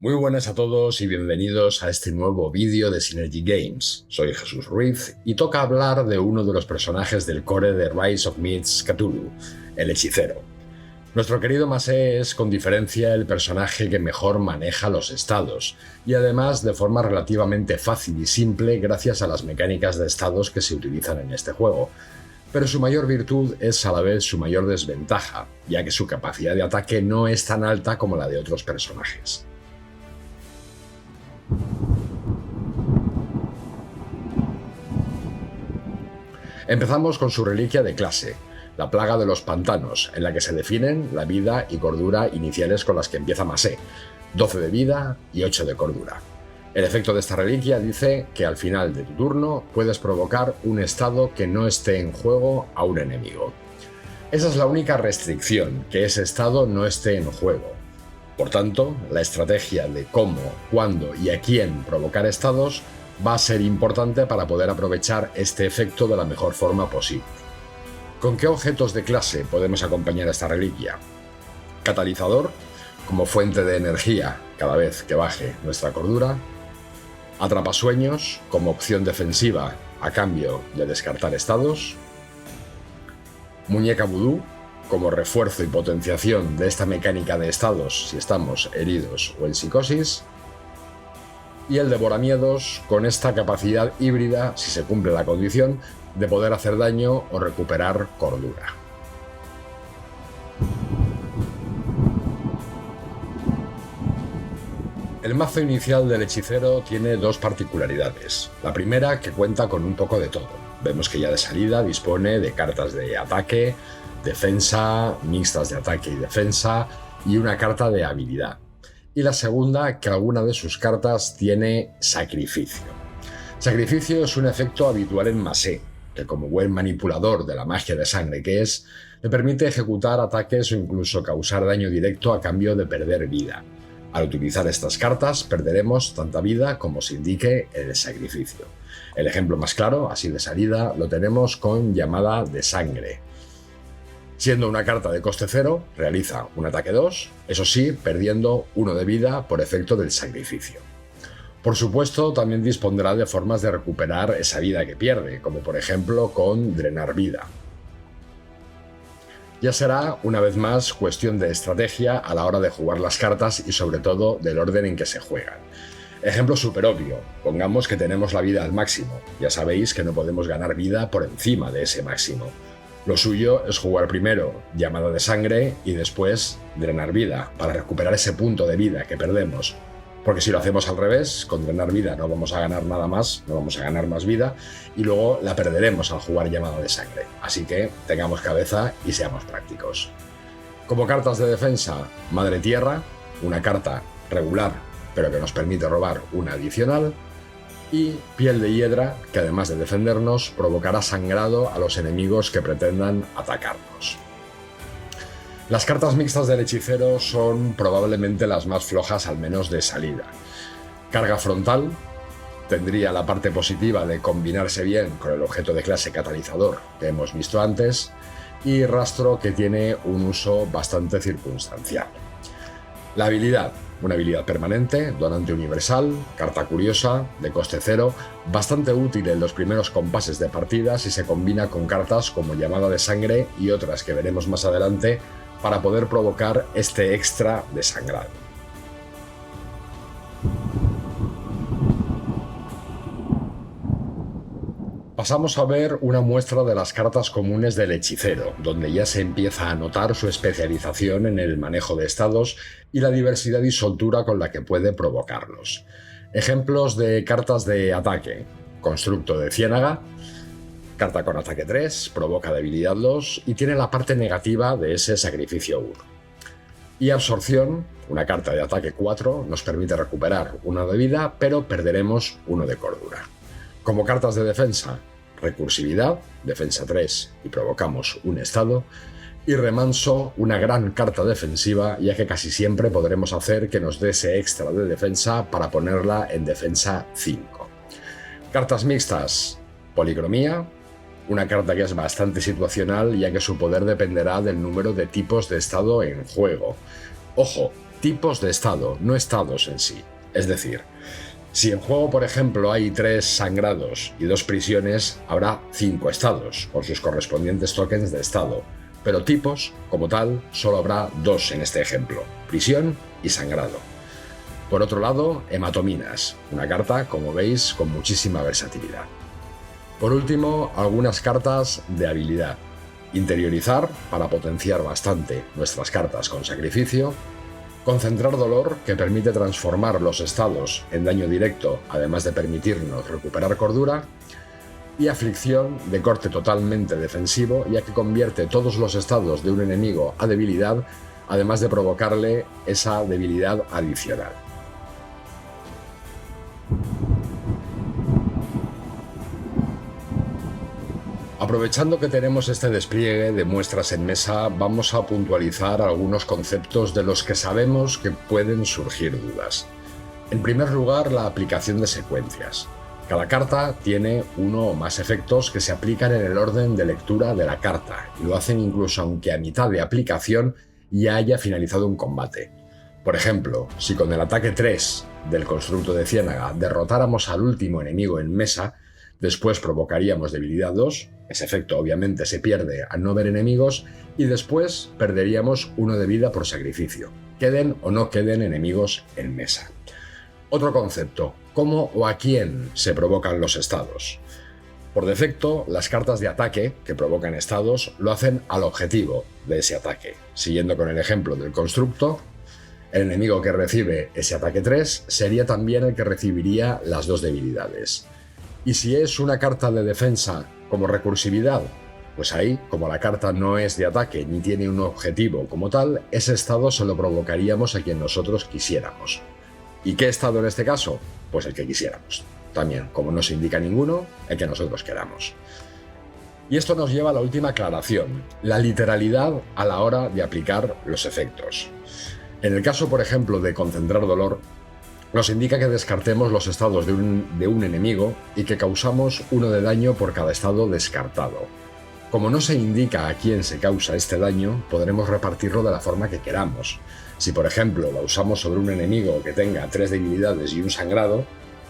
Muy buenas a todos y bienvenidos a este nuevo vídeo de Synergy Games. Soy Jesús Ruiz y toca hablar de uno de los personajes del core de Rise of Myths Cthulhu, el hechicero. Nuestro querido Masé es con diferencia el personaje que mejor maneja los estados, y además de forma relativamente fácil y simple gracias a las mecánicas de estados que se utilizan en este juego. Pero su mayor virtud es a la vez su mayor desventaja, ya que su capacidad de ataque no es tan alta como la de otros personajes. Empezamos con su reliquia de clase, la plaga de los pantanos, en la que se definen la vida y cordura iniciales con las que empieza Masé, 12 de vida y 8 de cordura. El efecto de esta reliquia dice que al final de tu turno puedes provocar un estado que no esté en juego a un enemigo. Esa es la única restricción, que ese estado no esté en juego. Por tanto, la estrategia de cómo, cuándo y a quién provocar estados va a ser importante para poder aprovechar este efecto de la mejor forma posible. ¿Con qué objetos de clase podemos acompañar esta reliquia? Catalizador, como fuente de energía cada vez que baje nuestra cordura. Atrapasueños, como opción defensiva a cambio de descartar estados. Muñeca vudú, como refuerzo y potenciación de esta mecánica de estados si estamos heridos o en psicosis. Y el devoramiedos, con esta capacidad híbrida, si se cumple la condición, de poder hacer daño o recuperar cordura. El mazo inicial del hechicero tiene dos particularidades. La primera, que cuenta con un poco de todo. Vemos que ya de salida dispone de cartas de ataque, defensa, mixtas de ataque y defensa, y una carta de habilidad. Y la segunda, que alguna de sus cartas tiene sacrificio. Sacrificio es un efecto habitual en Masé, que como buen manipulador de la magia de sangre que es, le permite ejecutar ataques o incluso causar daño directo a cambio de perder vida. Al utilizar estas cartas perderemos tanta vida como se indique en el sacrificio. El ejemplo más claro, así de salida, lo tenemos con Llamada de Sangre. Siendo una carta de coste 0, realiza un ataque 2, eso sí, perdiendo 1 de vida por efecto del sacrificio. Por supuesto, también dispondrá de formas de recuperar esa vida que pierde, como por ejemplo con Drenar Vida. Ya será, una vez más, cuestión de estrategia a la hora de jugar las cartas y sobre todo del orden en que se juegan. Ejemplo súper obvio, pongamos que tenemos la vida al máximo, ya sabéis que no podemos ganar vida por encima de ese máximo. Lo suyo es jugar primero Llamada de Sangre y después Drenar Vida, para recuperar ese punto de vida que perdemos. Porque si lo hacemos al revés, con Drenar Vida no vamos a ganar nada más, no vamos a ganar más vida, y luego la perderemos al jugar Llamada de Sangre. Así que tengamos cabeza y seamos prácticos. Como cartas de defensa, Madre Tierra, una carta regular, pero que nos permite robar una adicional, y Piel de Hiedra, que además de defendernos, provocará sangrado a los enemigos que pretendan atacarnos. Las cartas mixtas del hechicero son probablemente las más flojas, al menos de salida. Carga frontal tendría la parte positiva de combinarse bien con el objeto de clase catalizador que hemos visto antes, y rastro, que tiene un uso bastante circunstancial. La habilidad, una habilidad permanente, donante universal, carta curiosa, de coste 0, bastante útil en los primeros compases de partida si se combina con cartas como Llamada de Sangre y otras que veremos más adelante para poder provocar este extra de sangrado. Pasamos a ver una muestra de las cartas comunes del hechicero, donde ya se empieza a notar su especialización en el manejo de estados y la diversidad y soltura con la que puede provocarlos. Ejemplos de cartas de ataque: Constructo de Ciénaga, carta con ataque 3, provoca debilidad 2 y tiene la parte negativa de ese sacrificio 1. Y Absorción, una carta de ataque 4, nos permite recuperar 1 de vida, pero perderemos 1 de cordura. Como cartas de defensa, Recursividad, defensa 3 y provocamos un estado, y Remanso, una gran carta defensiva, ya que casi siempre podremos hacer que nos dé ese extra de defensa para ponerla en defensa 5. Cartas mixtas, Policromía, una carta que es bastante situacional, ya que su poder dependerá del número de tipos de estado en juego. Ojo, tipos de estado, no estados en sí. Es decir, si en juego, por ejemplo, hay 3 sangrados y 2 prisiones, habrá 5 estados, con sus correspondientes tokens de estado. Pero tipos, como tal, solo habrá 2 en este ejemplo, prisión y sangrado. Por otro lado, hematominas, una carta, como veis, con muchísima versatilidad. Por último, algunas cartas de habilidad. Interiorizar, para potenciar bastante nuestras cartas con sacrificio. Concentrar dolor, que permite transformar los estados en daño directo, además de permitirnos recuperar cordura. Y aflicción, de corte totalmente defensivo, ya que convierte todos los estados de un enemigo a debilidad, además de provocarle esa debilidad adicional. Aprovechando que tenemos este despliegue de muestras en mesa, vamos a puntualizar algunos conceptos de los que sabemos que pueden surgir dudas. En primer lugar, la aplicación de secuencias. Cada carta tiene uno o más efectos que se aplican en el orden de lectura de la carta, y lo hacen incluso aunque a mitad de aplicación ya haya finalizado un combate. Por ejemplo, si con el ataque 3 del constructo de Ciénaga derrotáramos al último enemigo en mesa, después provocaríamos debilidad 2, ese efecto obviamente se pierde al no ver enemigos, y después perderíamos 1 de vida por sacrificio, queden o no queden enemigos en mesa. Otro concepto, cómo o a quién se provocan los estados. Por defecto, las cartas de ataque que provocan estados lo hacen al objetivo de ese ataque. Siguiendo con el ejemplo del constructo, el enemigo que recibe ese ataque 3 sería también el que recibiría las 2 debilidades. Y si es una carta de defensa como recursividad, pues ahí, como la carta no es de ataque ni tiene un objetivo como tal, ese estado se lo provocaríamos a quien nosotros quisiéramos. ¿Y qué estado en este caso? Pues el que quisiéramos. También, como no se indica ninguno, el que nosotros queramos. Y esto nos lleva a la última aclaración, la literalidad a la hora de aplicar los efectos. En el caso, por ejemplo, de concentrar dolor, nos indica que descartemos los estados de un enemigo y que causamos 1 de daño por cada estado descartado. Como no se indica a quién se causa este daño, podremos repartirlo de la forma que queramos. Si, por ejemplo, lo usamos sobre un enemigo que tenga 3 debilidades y un sangrado,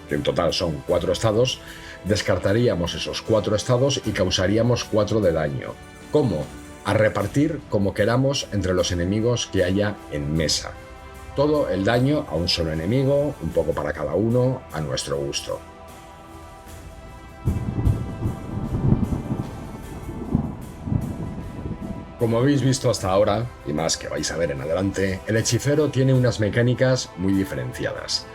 que en total son 4 estados, descartaríamos esos 4 estados y causaríamos 4 de daño. ¿Cómo? A repartir como queramos entre los enemigos que haya en mesa. Todo el daño a un solo enemigo, un poco para cada uno, a nuestro gusto. Como habéis visto hasta ahora, y más que vais a ver en adelante, el hechicero tiene unas mecánicas muy diferenciadas.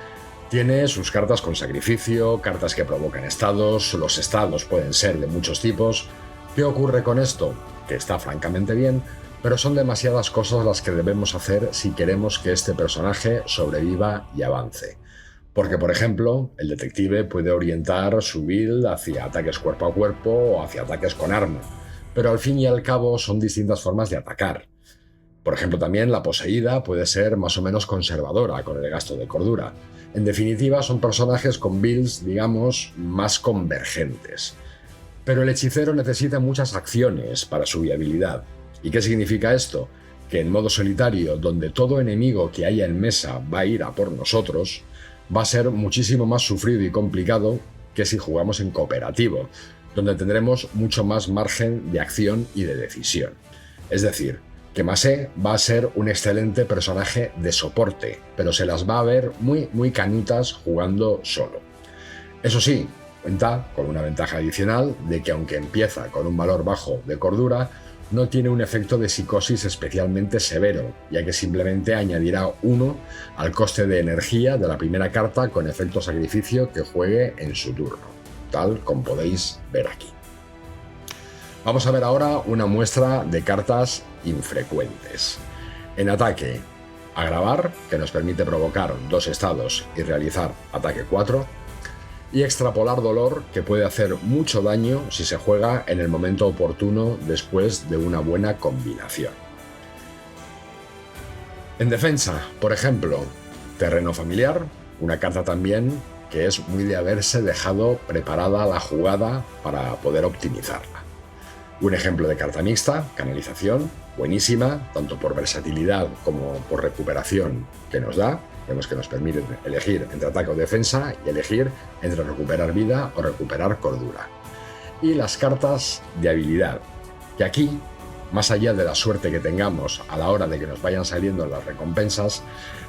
Tiene sus cartas con sacrificio, cartas que provocan estados, los estados pueden ser de muchos tipos. ¿Qué ocurre con esto? Que está francamente bien, pero son demasiadas cosas las que debemos hacer si queremos que este personaje sobreviva y avance. Porque, por ejemplo, el detective puede orientar su build hacia ataques cuerpo a cuerpo o hacia ataques con arma, pero al fin y al cabo son distintas formas de atacar. Por ejemplo, también la poseída puede ser más o menos conservadora con el gasto de cordura. En definitiva, son personajes con builds, digamos, más convergentes. Pero el hechicero necesita muchas acciones para su viabilidad. ¿Y qué significa esto? Que en modo solitario, donde todo enemigo que haya en mesa va a ir a por nosotros, va a ser muchísimo más sufrido y complicado que si jugamos en cooperativo, donde tendremos mucho más margen de acción y de decisión. Es decir, que Masé va a ser un excelente personaje de soporte, pero se las va a ver muy canutas jugando solo. Eso sí, cuenta con una ventaja adicional de que aunque empieza con un valor bajo de cordura, no tiene un efecto de psicosis especialmente severo, ya que simplemente añadirá 1 al coste de energía de la primera carta con efecto sacrificio que juegue en su turno, tal como podéis ver aquí. Vamos a ver ahora una muestra de cartas infrecuentes. En ataque, agravar, que nos permite provocar 2 estados y realizar ataque 4, y extrapolar dolor, que puede hacer mucho daño si se juega en el momento oportuno después de una buena combinación. En defensa, por ejemplo, terreno familiar, una carta también que es muy de haberse dejado preparada la jugada para poder optimizarla. Un ejemplo de carta mixta, canalización, buenísima, tanto por versatilidad como por recuperación que nos da. Vemos que nos permite elegir entre ataque o defensa y elegir entre recuperar vida o recuperar cordura. Y las cartas de habilidad, que aquí, más allá de la suerte que tengamos a la hora de que nos vayan saliendo las recompensas,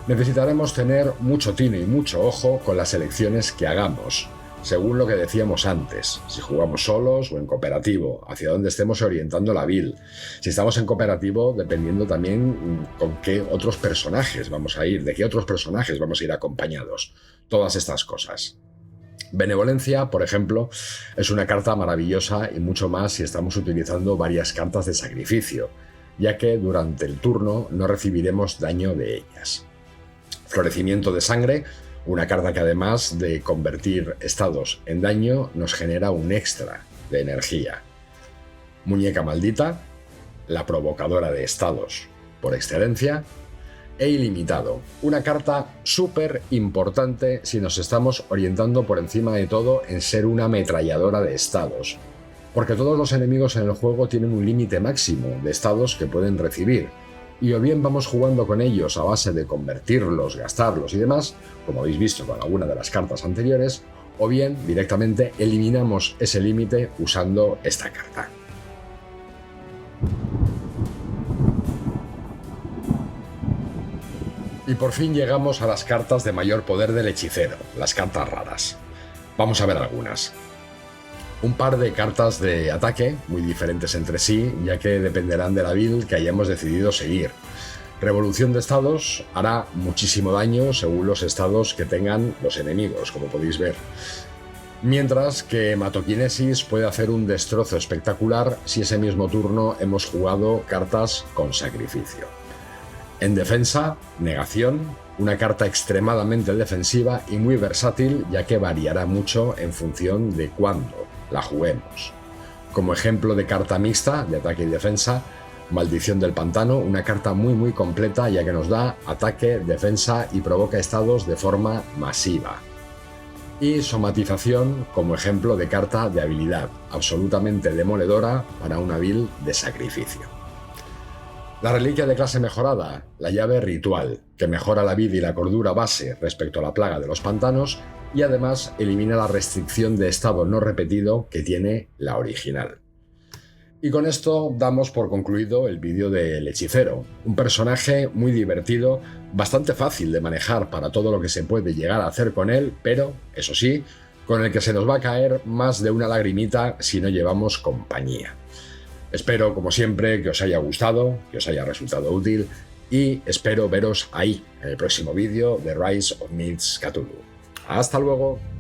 necesitaremos tener mucho tino y mucho ojo con las elecciones que hagamos, según lo que decíamos antes, si jugamos solos o en cooperativo, hacia dónde estemos orientando la build. Si estamos en cooperativo, dependiendo también con qué otros personajes vamos a ir, de qué otros personajes vamos a ir acompañados. Todas estas cosas. Benevolencia, por ejemplo, es una carta maravillosa y mucho más si estamos utilizando varias cartas de sacrificio, ya que durante el turno no recibiremos daño de ellas. Florecimiento de sangre, una carta que además de convertir estados en daño nos genera un extra de energía. Muñeca maldita, la provocadora de estados por excelencia. E ilimitado, una carta súper importante si nos estamos orientando por encima de todo en ser una ametralladora de estados, porque todos los enemigos en el juego tienen un límite máximo de estados que pueden recibir, y o bien vamos jugando con ellos a base de convertirlos, gastarlos y demás, como habéis visto con alguna de las cartas anteriores, o bien directamente eliminamos ese límite usando esta carta. Y por fin llegamos a las cartas de mayor poder del hechicero, las cartas raras. Vamos a ver algunas. Un par de cartas de ataque, muy diferentes entre sí, ya que dependerán de la build que hayamos decidido seguir. Revolución de estados hará muchísimo daño según los estados que tengan los enemigos, como podéis ver. Mientras que Hematokinesis puede hacer un destrozo espectacular si ese mismo turno hemos jugado cartas con sacrificio. En defensa, negación, una carta extremadamente defensiva y muy versátil, ya que variará mucho en función de cuándo la juguemos. Como ejemplo de carta mixta de ataque y defensa, Maldición del Pantano, una carta muy completa, ya que nos da ataque, defensa y provoca estados de forma masiva. Y Somatización como ejemplo de carta de habilidad, absolutamente demoledora para una build de sacrificio. La reliquia de clase mejorada, la llave ritual, que mejora la vida y la cordura base respecto a la plaga de los pantanos y además elimina la restricción de estado no repetido que tiene la original. Y con esto damos por concluido el vídeo del hechicero, un personaje muy divertido, bastante fácil de manejar para todo lo que se puede llegar a hacer con él, pero, eso sí, con el que se nos va a caer más de una lagrimita si no llevamos compañía. Espero, como siempre, que os haya gustado, que os haya resultado útil y espero veros ahí en el próximo vídeo de Rise of Myths Cthulhu. ¡Hasta luego!